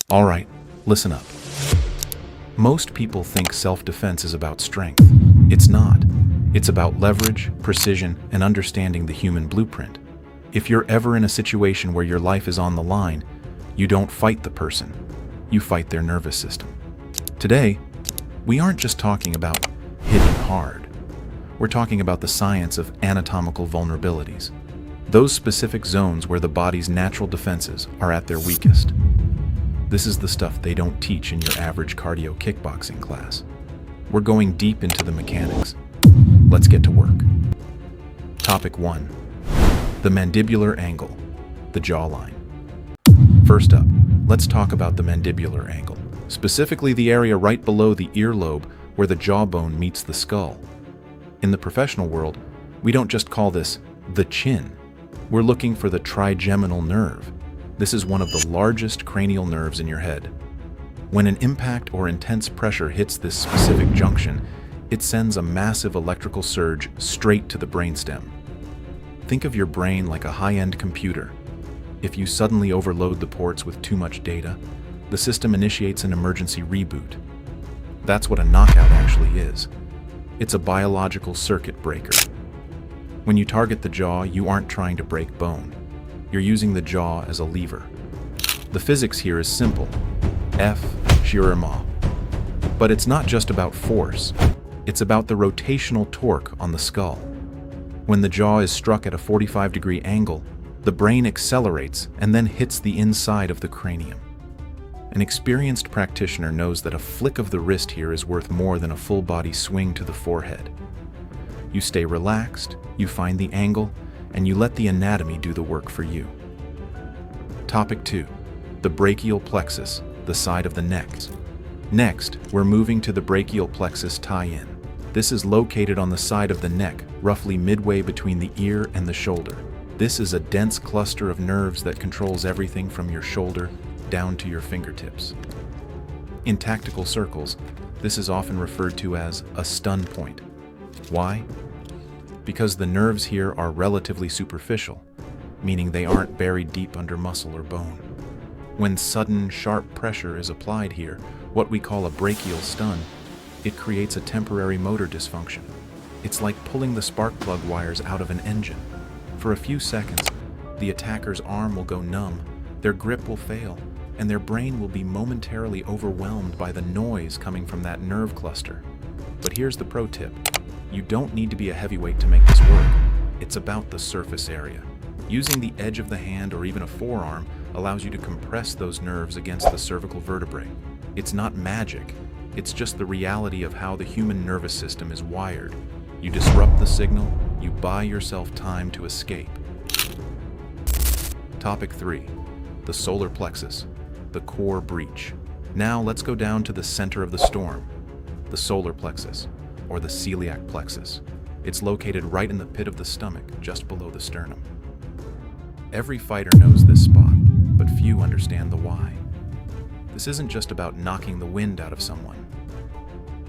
All right, listen up. Most people think self-defense is about strength. It's not. It's about leverage, precision, and understanding the human blueprint. If you're ever in a situation where your life is on the line, you don't fight the person, you fight their nervous system. Today, we aren't just talking about hitting hard. We're talking about the science of anatomical vulnerabilities. Those specific zones where the body's natural defenses are at their weakest. This is the stuff they don't teach in your average cardio kickboxing class. We're going deep into the mechanics. Let's get to work. Topic 1. The mandibular angle, the jawline. First up, let's talk about the mandibular angle, specifically the area right below the earlobe where the jawbone meets the skull. In the professional world, we don't just call this the chin. We're looking for the trigeminal nerve. This is one of the largest cranial nerves in your head. When an impact or intense pressure hits this specific junction, it sends a massive electrical surge straight to the brainstem. Think of your brain like a high-end computer. If you suddenly overload the ports with too much data, the system initiates an emergency reboot. That's what a knockout actually is. It's a biological circuit breaker. When you target the jaw, you aren't trying to break bone. You're using the jaw as a lever. The physics here is simple. F, shear ma. But it's not just about force. It's about the rotational torque on the skull. When the jaw is struck at a 45-degree angle, the brain accelerates and then hits the inside of the cranium. An experienced practitioner knows that a flick of the wrist here is worth more than a full-body swing to the forehead. You stay relaxed, you find the angle, and you let the anatomy do the work for you. Topic 2. The brachial plexus, the side of the neck. Next, we're moving to the brachial plexus tie-in. This is located on the side of the neck, roughly midway between the ear and the shoulder. This is a dense cluster of nerves that controls everything from your shoulder down to your fingertips. In tactical circles, this is often referred to as a stun point. Why? Because the nerves here are relatively superficial, meaning they aren't buried deep under muscle or bone. When sudden, sharp pressure is applied here, what we call a brachial stun, it creates a temporary motor dysfunction. It's like pulling the spark plug wires out of an engine. For a few seconds, the attacker's arm will go numb, their grip will fail, and their brain will be momentarily overwhelmed by the noise coming from that nerve cluster. But here's the pro tip. You don't need to be a heavyweight to make this work. It's about the surface area. Using the edge of the hand or even a forearm allows you to compress those nerves against the cervical vertebrae. It's not magic. It's just the reality of how the human nervous system is wired. You disrupt the signal, you buy yourself time to escape. Topic 3. The solar plexus, the core breach. Now let's go down to the center of the storm, the solar plexus, or the celiac plexus. It's located right in the pit of the stomach, just below the sternum. Every fighter knows this spot, but few understand the why. This isn't just about knocking the wind out of someone.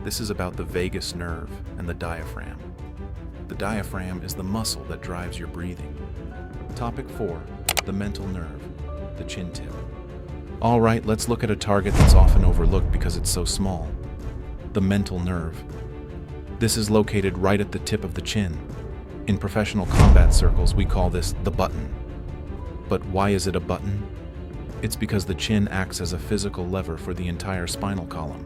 This is about the vagus nerve and the diaphragm. The diaphragm is the muscle that drives your breathing. Topic 4. The mental nerve, the chin tip. All right, let's look at a target that's often overlooked because it's so small. The mental nerve. This is located right at the tip of the chin. In professional combat circles, we call this the button. But why is it a button? It's because the chin acts as a physical lever for the entire spinal column.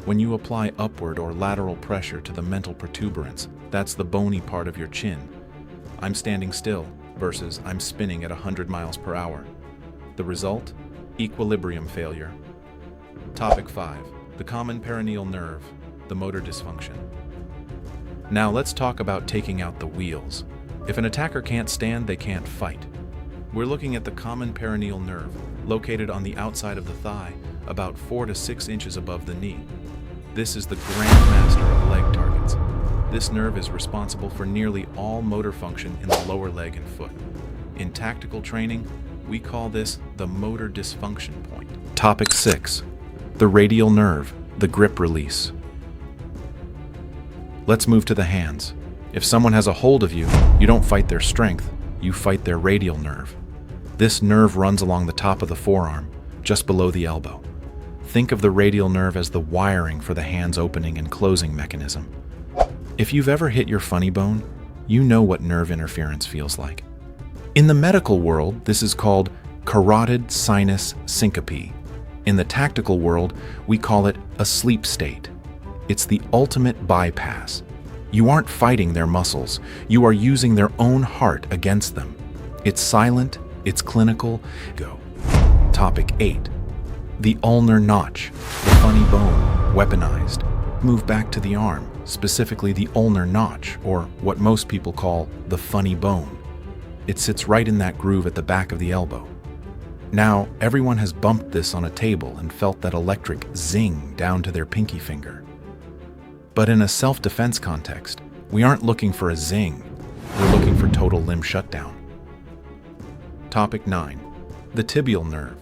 When you apply upward or lateral pressure to the mental protuberance, that's the bony part of your chin. I'm standing still versus I'm spinning at 100 miles per hour. The result? Equilibrium failure. Topic 5. The common peroneal nerve, the motor dysfunction. Now let's talk about taking out the wheels. If an attacker can't stand, they can't fight. We're looking at the common peroneal nerve, located on the outside of the thigh, about 4 to 6 inches above the knee. This is the grandmaster of leg targets. This nerve is responsible for nearly all motor function in the lower leg and foot. In tactical training, we call this the motor dysfunction point. Topic 6. The radial nerve, the grip release. Let's move to the hands. If someone has a hold of you, you don't fight their strength, you fight their radial nerve. This nerve runs along the top of the forearm, just below the elbow. Think of the radial nerve as the wiring for the hand's opening and closing mechanism. If you've ever hit your funny bone, you know what nerve interference feels like. In the medical world, this is called carotid sinus syncope. In the tactical world, we call it a sleep state. It's the ultimate bypass. You aren't fighting their muscles, you are using their own heart against them. It's silent, it's clinical. Go. Topic 8. The ulnar notch, the funny bone, weaponized. Move back to the arm, specifically the ulnar notch, or what most people call the funny bone. It sits right in that groove at the back of the elbow. Now, everyone has bumped this on a table and felt that electric zing down to their pinky finger. But in a self-defense context, we aren't looking for a zing, we're looking for total limb shutdown. Topic 9. The tibial nerve,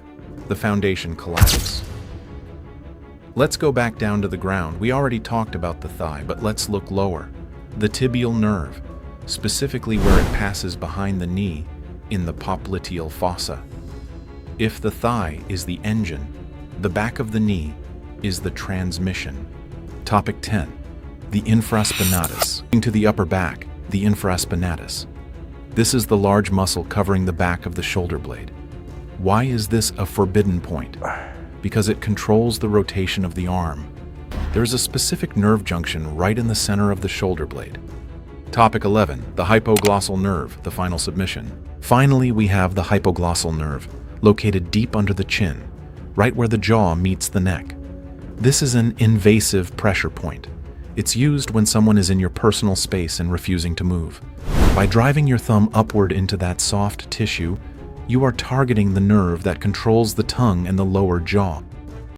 the foundation collapse. Let's go back down to the ground. We already talked about the thigh, but let's look lower. The tibial nerve, specifically where it passes behind the knee in the popliteal fossa. If the thigh is the engine, the back of the knee is the transmission. Topic 10. The infraspinatus. To the upper back, the infraspinatus. This is the large muscle covering the back of the shoulder blade. Why is this a forbidden point? Because it controls the rotation of the arm. There's a specific nerve junction right in the center of the shoulder blade. Topic 11. The hypoglossal nerve, the final submission. Finally, we have the hypoglossal nerve, located deep under the chin, right where the jaw meets the neck. This is an invasive pressure point. It's used when someone is in your personal space and refusing to move. By driving your thumb upward into that soft tissue, you are targeting the nerve that controls the tongue and the lower jaw.